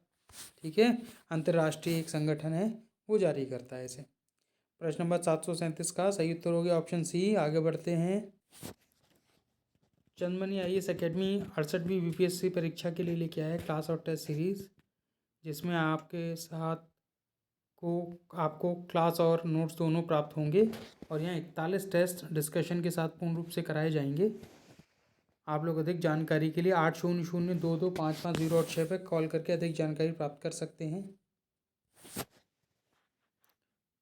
ठीक है, अंतर्राष्ट्रीय एक संगठन है, वो जारी करता है इसे। प्रश्न नंबर 737 का सही उत्तर हो गया ऑप्शन सी। आगे बढ़ते हैं। चंदमणि IAS अकेडमी 68वीं BPSC परीक्षा के लिए लेके आया है क्लास और टेस्ट सीरीज़, जिसमें आपके साथ को आपको क्लास और नोट्स दोनों प्राप्त होंगे, और यहाँ 41 टेस्ट डिस्कशन के साथ पूर्ण रूप से कराए जाएंगे। आप लोग अधिक जानकारी के लिए 8002255086 पर कॉल करके अधिक जानकारी प्राप्त कर सकते हैं।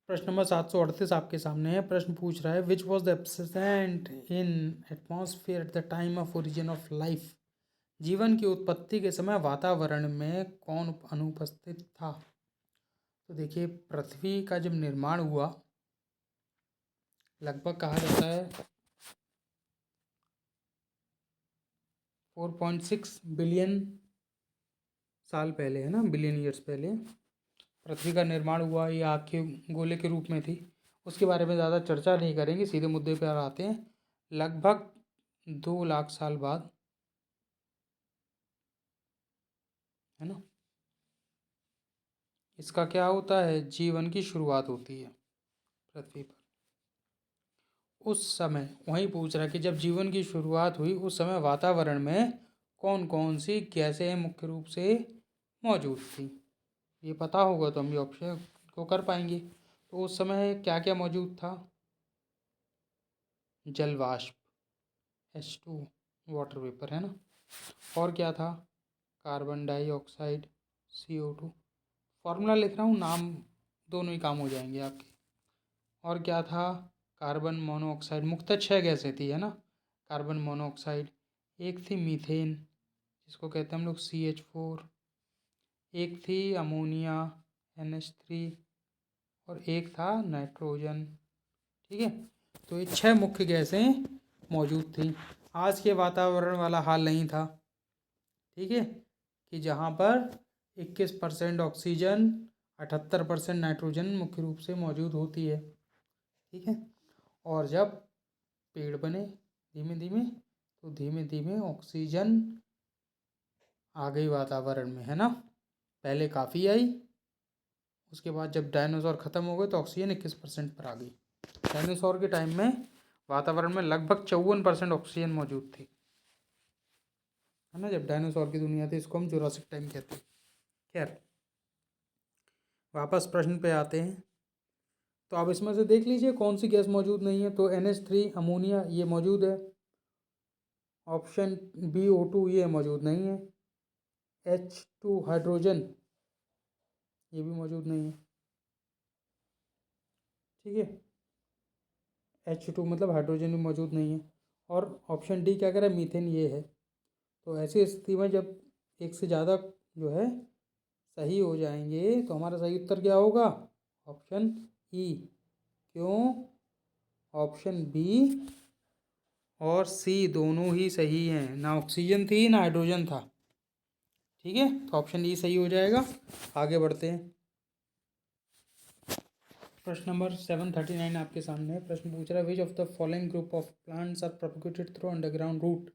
प्रश्न नंबर 738 आपके सामने है। प्रश्न पूछ रहा है which was the absent in atmosphere at the time of origin of life. जीवन की उत्पत्ति के समय वातावरण में कौन अनुपस्थित था? तो देखिए, पृथ्वी का जब निर्माण हुआ, लगभग कहा जाता है 4.6 बिलियन साल पहले, है ना, बिलियन ईयर्स पहले पृथ्वी का निर्माण हुआ। ये आग के गोले के रूप में थी। उसके बारे में ज़्यादा चर्चा नहीं करेंगे, सीधे मुद्दे पर आते हैं। लगभग 2 लाख साल बाद, है ना, इसका क्या होता है, जीवन की शुरुआत होती है पृथ्वी पर। उस समय वही पूछ रहा है कि जब जीवन की शुरुआत हुई उस समय वातावरण में कौन कौन सी गैसें मुख्य रूप से मौजूद थी। ये पता होगा तो हम ये ऑप्शन को कर पाएंगे। तो उस समय क्या क्या मौजूद था? जल वाष्प, H2, वाटर वेपर, है ना। और क्या था? Carbon dioxide, CO2। फॉर्मूला लिख रहा हूँ, नाम दोनों ही काम हो जाएंगे आपके। और क्या था? Carbon monoxide. मुख्यतः 6 गैसें थी, है ना। कार्बन मोनोऑक्साइड, एक थी मीथेन जिसको कहते हैं हम लोग CH4, एक थी अमोनिया NH3, और एक था नाइट्रोजन। ठीक है, तो ये 6 मुख्य गैसें मौजूद थी। आज के वातावरण वाला हाल नहीं था। ठीक है, कि जहाँ पर 21% ऑक्सीजन, 78% नाइट्रोजन मुख्य रूप से मौजूद होती है। ठीक है, और जब पेड़ बने धीमे धीमे, तो धीमे धीमे ऑक्सीजन आ गई वातावरण में, है ना। पहले काफ़ी आई, उसके बाद जब डायनासोर ख़त्म हो गए तो ऑक्सीजन 21% पर आ गई। डायनासोर के टाइम में वातावरण में लगभग 54% ऑक्सीजन मौजूद थी, है ना, जब डायनासोर की दुनिया थी। इसको हम जुरासिक टाइम कहते हैं। खैर, वापस प्रश्न पे आते हैं। तो आप इसमें से देख लीजिए कौन सी गैस मौजूद नहीं है। तो NH3 अमोनिया ये मौजूद है। ऑप्शन B O2 ये मौजूद नहीं है। H2 हाइड्रोजन ये भी मौजूद नहीं है। ठीक है, H2 मतलब हाइड्रोजन भी मौजूद नहीं है। और ऑप्शन डी क्या कह रहा है, मीथेन ये है। तो ऐसी स्थिति में जब एक से ज़्यादा जो है सही हो जाएंगे तो हमारा सही उत्तर क्या होगा? Option E. क्यों? ऑप्शन बी और सी दोनों ही सही हैं, ना ऑक्सीजन थी ना हाइड्रोजन था। ठीक है, तो ऑप्शन ई सही हो जाएगा। आगे बढ़ते हैं। प्रश्न नंबर 739 आपके सामने है। प्रश्न पूछ रहा है which of the following group of plants are propagated through underground root.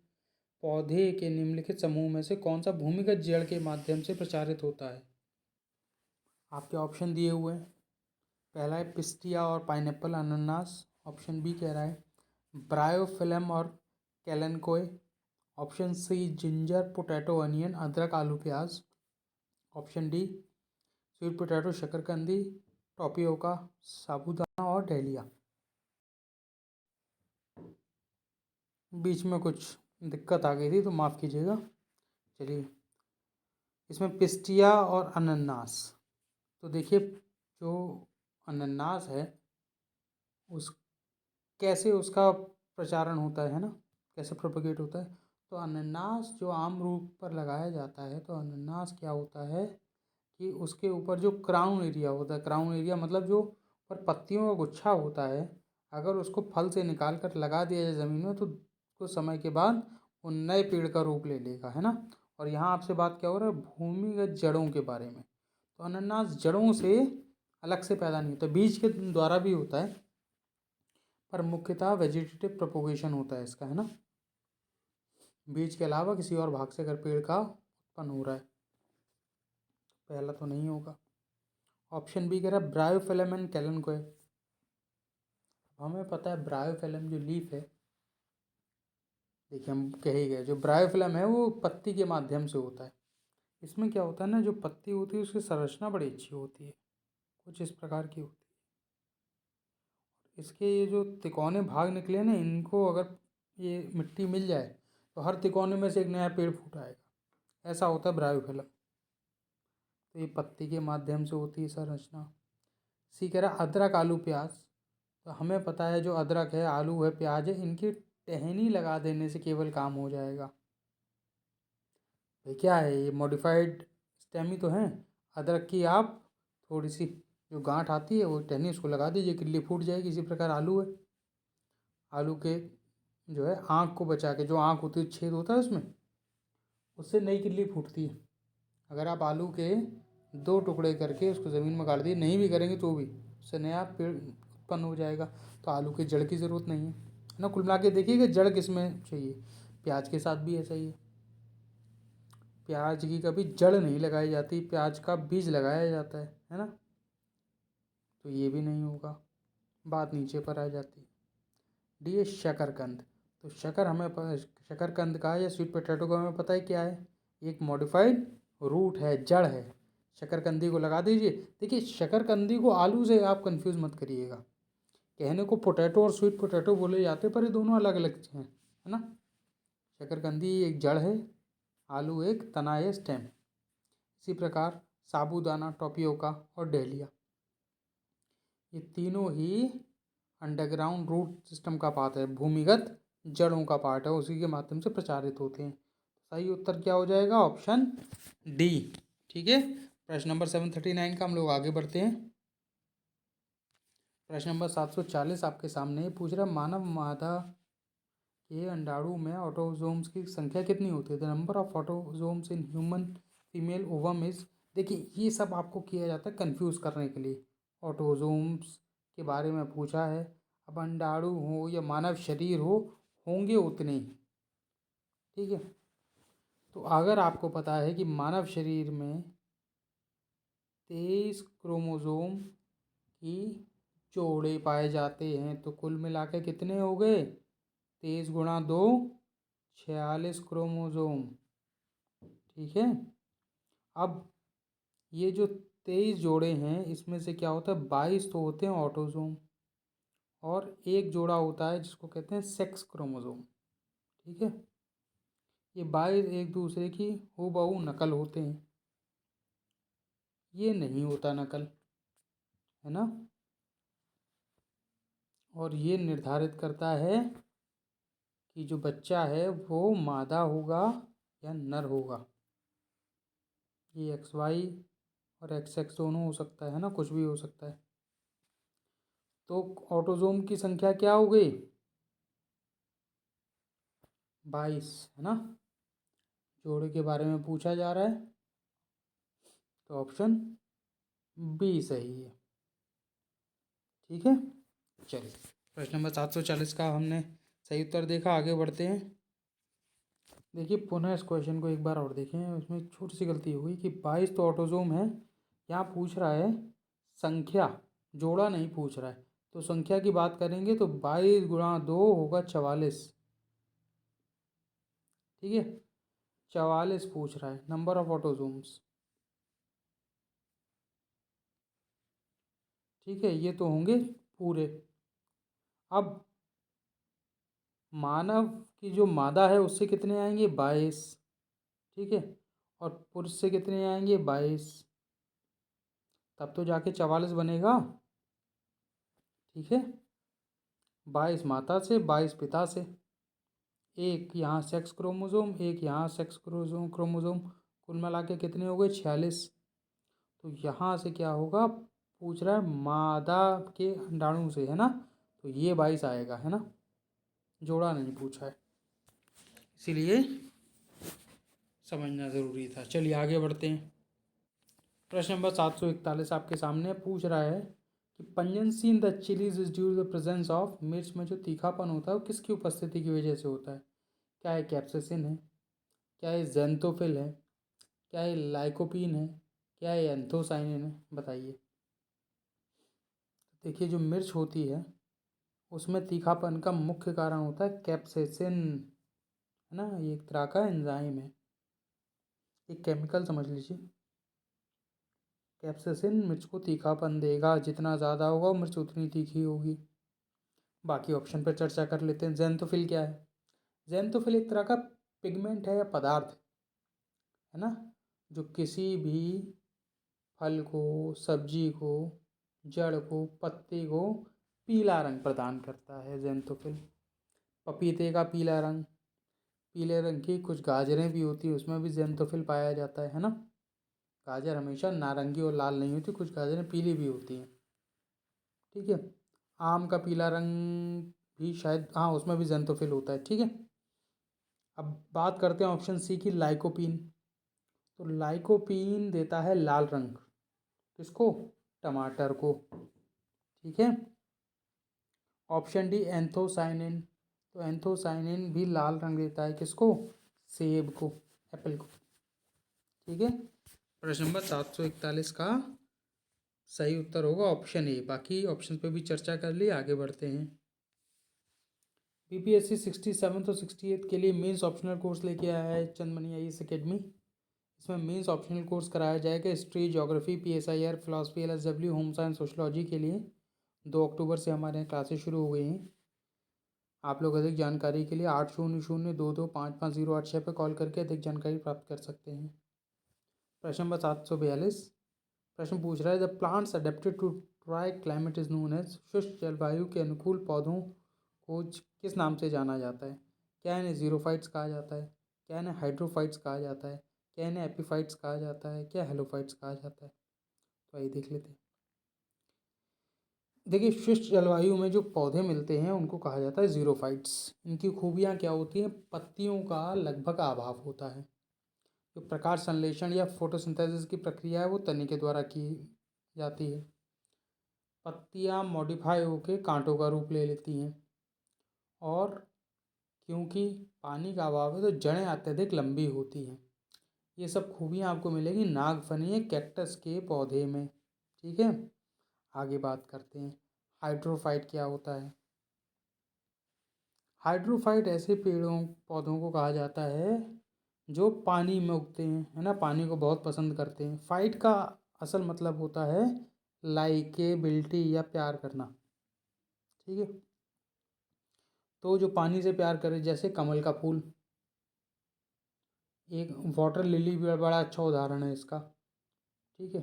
पौधे के निम्नलिखित समूह में से कौन सा भूमिगत जड़ के माध्यम से प्रचारित होता है? आपके ऑप्शन दिए हुए हैं। पहला है पिस्टिया और पाइनएप्पल अनानास। ऑप्शन बी कह रहा है ब्रायोफिलम और kalanchoe. Option C ginger potato onion अदरक आलू प्याज। ऑप्शन डी स्वीट पोटैटो शकरकंदी टोपियोका साबूदाना और डहलिया। बीच में कुछ दिक्कत आ गई थी तो माफ़ कीजिएगा। चलिए, इसमें पिस्टिया और अनानास। तो देखिए, जो अनानास है उस कैसे उसका प्रचारण होता है ना, कैसे प्रोपगेट होता है। तो अनानास जो आम रूप पर लगाया जाता है, तो अनानास क्या होता है कि उसके ऊपर जो क्राउन एरिया होता है, क्राउन एरिया मतलब जो पर पत्तियों का गुच्छा होता है, अगर उसको फल से निकाल कर लगा दिया जाए ज़मीन में तो कुछ समय के बाद वो नए पेड़ का रूप ले लेगा, है ना। और यहाँ आपसे बात क्या हो रहा है, भूमिगत जड़ों के बारे में। तो अनानास जड़ों से अलग से पैदा नहीं होता, बीज के द्वारा भी होता है, पर मुख्यतः वेजिटेटिव प्रोपोगेशन होता है इसका, है ना। बीज के अलावा किसी और भाग से अगर पेड़ का उत्पन्न हो रहा है, पहला तो नहीं होगा। ऑप्शन बी कह रहा है ब्रायोफिलम एंड कैलनकोए। हमें पता है ब्रायोफिलम जो लीफ है, देखिए हम कह ही गए, जो ब्रायोफिलम है वो पत्ती के माध्यम से होता है। इसमें क्या होता है ना, जो पत्ती होती है उसकी संरचना बड़ी अच्छी होती है, कुछ इस प्रकार की होती है। इसके ये जो तिकोने भाग निकले ना, इनको अगर ये मिट्टी मिल जाए तो हर तिकोने में से एक नया पेड़ फूट आएगा, ऐसा होता है ब्रायोफिलम। तो ये पत्ती के माध्यम से होती है संरचना। सी कह रहा अदरक आलू प्याज। तो हमें पता है जो अदरक है, आलू है, प्याज है, इनकी टहनी लगा देने से केवल काम हो जाएगा। भाई क्या है ये, मॉडिफाइड स्टेम ही तो है। अदरक की आप थोड़ी सी जो गांठ आती है वो टहनी उसको लगा दीजिए, किल्ली फूट जाएगी। इसी प्रकार आलू है, आलू के जो है आँख को बचा के, जो आँख होती है छेद होता है उसमें, उससे नई किल्ली फूटती है। अगर आप आलू के 2 टुकड़े करके उसको ज़मीन में गाड़ दिए, नहीं भी करेंगे तो भी उससे नया पेड़ उत्पन्न हो जाएगा। तो आलू की जड़ की ज़रूरत नहीं है ना। कुल मिला के देखिएगा जड़ किस में चाहिए, प्याज के साथ भी ऐसा ही है। प्याज की कभी जड़ नहीं लगाई जाती, प्याज का बीज लगाया जाता है ना। तो ये भी नहीं होगा, बात नीचे पर आ जाती। डी है शकरकंद। तो शकरकंद का या स्वीट पोटैटो का हमें पता है क्या है, एक मॉडिफाइड रूट है, जड़ है। शकरकंदी को लगा दीजिए। देखिए शकरकंदी को आलू से आप कंफ्यूज मत करिएगा, कहने को पोटैटो और स्वीट पोटैटो बोले जाते पर ये दोनों अलग अलग हैं, है ना। शकरकंदी एक जड़ है, आलू एक तना है, स्टेम। इसी प्रकार साबूदाना, टोपियोका और डहलिया, ये तीनों ही अंडरग्राउंड रूट सिस्टम का पार्ट है, भूमिगत जड़ों का पार्ट है, उसी के माध्यम से प्रचारित होते हैं। सही उत्तर क्या हो जाएगा, ऑप्शन डी। ठीक है, प्रश्न नंबर 739 का हम लोग आगे बढ़ते हैं। प्रश्न नंबर 740 आपके सामने पूछ रहा, मानव मादा के अंडाणु में ऑटोजोम्स की संख्या कितनी होती है। The number of autosomes in human female ovum is. देखिए ये सब आपको किया जाता है कंफ्यूज करने के लिए, ऑटोजोम्स के बारे में पूछा है। अब अंडाणु हो या मानव शरीर हो, होंगे उतने ही, ठीक है। तो अगर आपको पता है कि मानव शरीर में 23 क्रोमोसोम की जोड़े पाए जाते हैं, तो कुल मिला के कितने हो गए, 23 गुणा 2 46 क्रोमोसोम, ठीक है। अब ये जो 23 जोड़े हैं इसमें से क्या होता है, 22 तो होते हैं ऑटोसोम, और एक जोड़ा होता है जिसको कहते हैं सेक्स क्रोमोसोम, ठीक है। ये 22 एक दूसरे की हूबहू नकल होते हैं, ये नहीं होता नकल, है ना। और ये निर्धारित करता है कि जो बच्चा है वो मादा होगा या नर होगा। ये XY और XX दोनों हो सकता है ना, कुछ भी हो सकता है। तो ऑटोसोम की संख्या क्या हो गई, 22, है ना। जोड़े के बारे में पूछा जा रहा है, तो ऑप्शन बी सही है, ठीक है। चलिए प्रश्न नंबर 740 का हमने सही उत्तर देखा, आगे बढ़ते हैं। देखिए पुनः इस क्वेश्चन को एक बार और देखें, उसमें एक छोटी सी गलती हो गई कि 22 तो ऑटोसोम है, यहाँ पूछ रहा है संख्या, जोड़ा नहीं पूछ रहा है। तो संख्या की बात करेंगे तो 22 गुणा 2 होगा 44, ठीक है। 44 पूछ रहा है नंबर ऑफ ऑटोसोम्स, ठीक है। ये तो होंगे पूरे। अब मानव की जो मादा है उससे कितने आएंगे, 22, ठीक है। और पुरुष से कितने आएंगे, 22, तब तो जाके 44 बनेगा, ठीक है। 22 माता से, 22 पिता से, एक यहाँ सेक्स क्रोमोसोम, एक यहाँ सेक्स क्रोमोसोम, कुल मिला के कितने हो गए, 46। तो यहाँ से क्या होगा, पूछ रहा है मादा के अंडाणु से, है ना। तो ये 22 आएगा, है ना, जोड़ा नहीं पूछा है, इसीलिए समझना ज़रूरी था। चलिए आगे बढ़ते हैं। प्रश्न नंबर 741 आपके सामने पूछ रहा है कि pungency in the chillies is due to the presence of, मिर्च में जो तीखापन होता है वो किसकी उपस्थिति की वजह से होता है? क्या ये कैप्साइसिन है, क्या ये ज़ैंथोफिल है, क्या ये लाइकोपीन है, क्या ये एंथोसाइनिन है? बताइए। देखिए जो मिर्च होती है उसमें तीखापन का मुख्य कारण होता है कैप्साइसिन, है ना। ये एक तरह का एंजाइम है, एक केमिकल समझ लीजिए। कैप्साइसिन मिर्च को तीखापन देगा, जितना ज़्यादा होगा मिर्च उतनी तीखी होगी। बाकी ऑप्शन पर चर्चा कर लेते हैं। ज़ैंथोफिल क्या है? ज़ैंथोफिल एक तरह का पिगमेंट है या पदार्थ है ना, जो किसी भी फल को, सब्जी को, जड़ को, पत्ते को पीला रंग प्रदान करता है ज़ैंथोफिल। पपीते का पीला रंग, पीले रंग की कुछ गाजरें भी होती है उसमें भी ज़ैंथोफिल पाया जाता है ना। गाजर हमेशा नारंगी और लाल नहीं होती, कुछ गाजरें पीली भी होती हैं। ठीक है। आम का पीला रंग भी शायद, हाँ उसमें भी ज़ैंथोफिल होता है। ठीक है। अब बात करते हैं ऑप्शन सी की, लाइकोपीन। तो लाइकोपीन देता है लाल रंग, किसको? टमाटर को। ठीक है। Option D anthocyanin. तो एंथोसाइनिन भी लाल रंग देता है, किसको? सेब को, एप्पल को। ठीक है। प्रश्न नंबर 741 का सही उत्तर होगा ऑप्शन ए। बाकी ऑप्शन पे भी चर्चा कर ली, आगे बढ़ते हैं। बीपीएससी 67 और 68 के लिए मेंस ऑप्शनल कोर्स लेके आया है चंदमनी आईएएस एकेडमी। इसमें मेंस ऑप्शनल कोर्स कराया जाएगा history, geography, PSIR, philosophy, LSW, home science, sociology के लिए। 2 अक्टूबर से हमारे यहाँ क्लासेस शुरू हो गई हैं। आप लोग अधिक जानकारी के लिए 8002255086 पर कॉल करके अधिक जानकारी प्राप्त कर सकते हैं। प्रश्न नंबर 742 प्रश्न पूछ रहा है, the plants adapted to dry climate is known as, शुष्क जलवायु के अनुकूल पौधों को किस नाम से जाना जाता है? क्या इन्हें जीरोफाइट्स कहा जाता है, क्या इन्हें हाइड्रोफाइट्स कहा जाता है, क्या इन्हें एपीफाइट्स कहा जाता है, क्या हेलोफाइट्स कहा जाता है? तो आइए देख लेते हैं। देखिए शुष्क जलवायु में जो पौधे मिलते हैं उनको कहा जाता है जीरोफाइट्स। इनकी खूबियाँ क्या होती हैं? पत्तियों का लगभग अभाव होता है। जो प्रकाश संश्लेषण या फोटोसिंथेसिस की प्रक्रिया है वो तने के द्वारा की जाती है। पत्तियाँ मॉडिफाई होकर कांटों का रूप ले लेती हैं, और क्योंकि पानी का अभाव है तो जड़ें अत्यधिक लंबी होती हैं। ये सब खूबियाँ आपको मिलेगी नागफनी कैक्टस के पौधे में। ठीक है। आगे बात करते हैं, हाइड्रोफाइट क्या होता है? हाइड्रोफाइट ऐसे पेड़ों पौधों को कहा जाता है जो पानी में उगते हैं, है ना, पानी को बहुत पसंद करते हैं। फाइट का असल मतलब होता है लाइकेबिलिटी या प्यार करना। ठीक है। तो जो पानी से प्यार करे, जैसे कमल का फूल, एक वाटर लिली भी बड़ा अच्छा उदाहरण है इसका। ठीक है।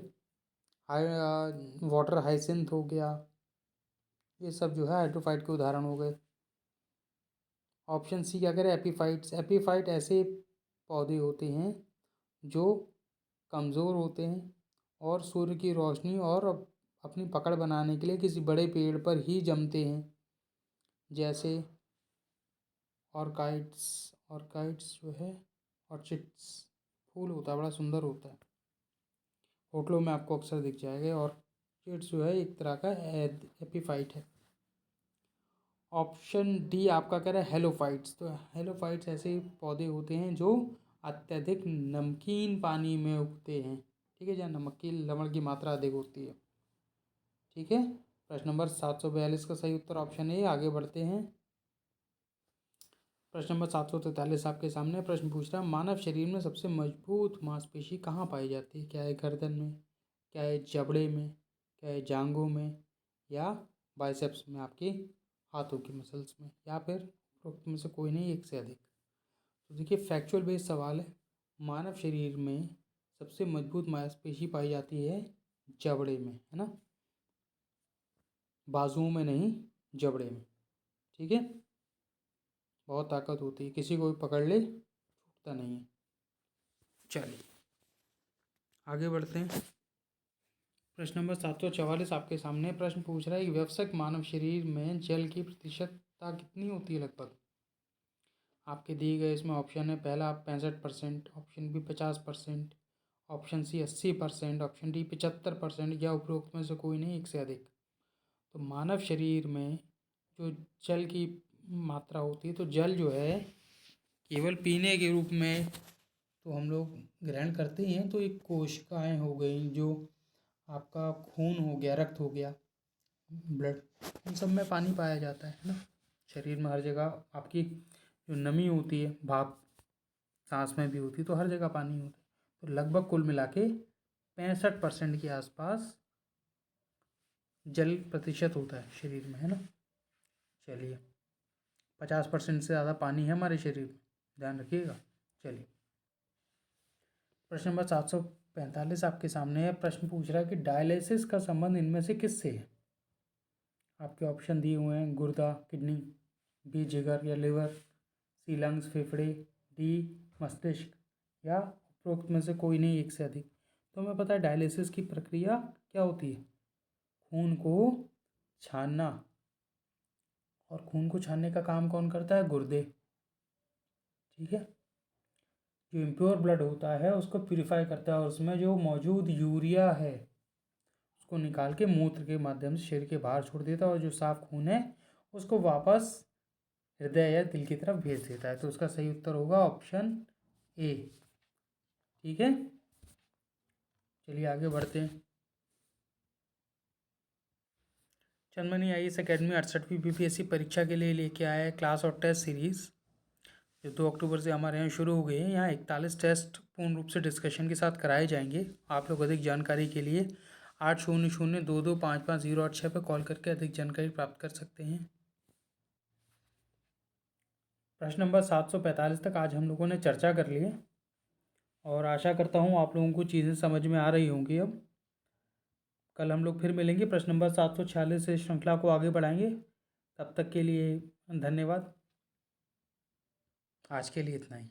वाटर हाइसिंथ हो गया, ये सब जो है हाइड्रोफाइट के उदाहरण हो गए। ऑप्शन सी क्या करें, एपीफाइट्स। एपीफाइट ऐसे पौधे होते हैं जो कमज़ोर होते हैं और सूर्य की रोशनी और अपनी पकड़ बनाने के लिए किसी बड़े पेड़ पर ही जमते हैं, जैसे ऑर्काइड्स। ऑर्काइड्स जो है ऑर्चिड्स फूल होता है, बड़ा सुंदर होता है, होटलों में आपको अक्सर दिख जाएगा। ऑर्चिड्स जो है एक तरह का एपीफाइट है। ऑप्शन डी आपका कह रहा है हेलोफाइट्स। तो हेलोफाइट्स ऐसे पौधे होते हैं जो अत्यधिक नमकीन पानी में उगते हैं। ठीक है, जहाँ नमक की लवण की मात्रा अधिक होती है। ठीक है। प्रश्न नंबर 742 का सही उत्तर ऑप्शन ए। आगे बढ़ते हैं। प्रश्न नंबर 743 आपके सामने प्रश्न पूछ रहा है, मानव शरीर में सबसे मजबूत मांसपेशी कहाँ पाई जाती है? क्या है गर्दन में, क्या है जबड़े में, क्या है जांघों में, या बाइसेप्स में, आपके हाथों की मसल्स में, या फिर उपरोक्त में से कोई नहीं, एक से अधिक? तो देखिए फैक्चुअल बेस्ड सवाल है। मानव शरीर में सबसे मजबूत मांसपेशी पाई जाती है जबड़े में, है ना, बाजुओं में नहीं, जबड़े में। ठीक है। बहुत ताकत होती है, किसी को भी पकड़ ले छूटता नहीं है। चलिए आगे बढ़ते हैं। प्रश्न नंबर 744 आपके सामने प्रश्न पूछ रहा है कि व्यवसायिक मानव शरीर में जल की प्रतिशतता कितनी होती है लगभग? आपके दिए गए इसमें ऑप्शन है, पहला 65%, option B 50%, option C 80%, option D 75% या उपरोक्त में से कोई नहीं, एक से अधिक। तो मानव शरीर में जो जल की मात्रा होती है, तो जल जो है केवल पीने के रूप में तो हम लोग ग्रहण करते ही हैं। तो एक कोशिकाएं हो गई, जो आपका खून हो गया, रक्त हो गया, ब्लड, इन सब में पानी पाया जाता है ना। शरीर में हर जगह आपकी जो नमी होती है, भाप सांस में भी होती है, तो हर जगह पानी होता है। तो लगभग कुल मिला के 65% के आसपास जल प्रतिशत होता है शरीर में, है ना। चलिए, 50% से ज़्यादा पानी है हमारे शरीर में, ध्यान रखिएगा। चलिए, प्रश्न नंबर 745 आपके सामने है। प्रश्न पूछ रहा है कि डायलिसिस का संबंध इनमें से किससे है। आपके ऑप्शन दिए हुए हैं, गुर्दा, किडनी, बी जिगर या लिवर, सी लंग्स, फेफड़े, डी मस्तिष्क या उपरोक्त में से कोई नहीं, एक से अधिक। तो हमें पता है डायलिसिस की प्रक्रिया क्या होती है, खून को छानना। और खून को छानने का काम कौन करता है, गुर्दे। ठीक है। जो इम्प्योर ब्लड होता है उसको प्यूरिफाई करता है, और उसमें जो मौजूद यूरिया है उसको निकाल के मूत्र के माध्यम से शरीर के बाहर छोड़ देता है, और जो साफ खून है उसको वापस हृदय या दिल की तरफ भेज देता है। तो उसका सही उत्तर होगा ऑप्शन ए। ठीक है, चलिए आगे बढ़ते हैं। चंदमनी IAS अकेडमी 68वीं BPSC परीक्षा के लिए लेके आया है क्लास और टेस्ट सीरीज़, जो 2 अक्टूबर से हमारे यहाँ शुरू हो गए हैं। यहाँ 41 टेस्ट पूर्ण रूप से डिस्कशन के साथ कराए जाएंगे। आप लोग अधिक जानकारी के लिए 8002255086 पर कॉल करके अधिक जानकारी प्राप्त कर सकते हैं। प्रश्न नंबर 745 तक आज हम लोगों ने चर्चा कर ली है, और आशा करता हूँ आप लोगों को चीज़ें समझ में आ रही होंगी। अब कल हम लोग फिर मिलेंगे, प्रश्न नंबर 746 से श्रृंखला को आगे बढ़ाएंगे। तब तक के लिए धन्यवाद। आज के लिए इतना ही।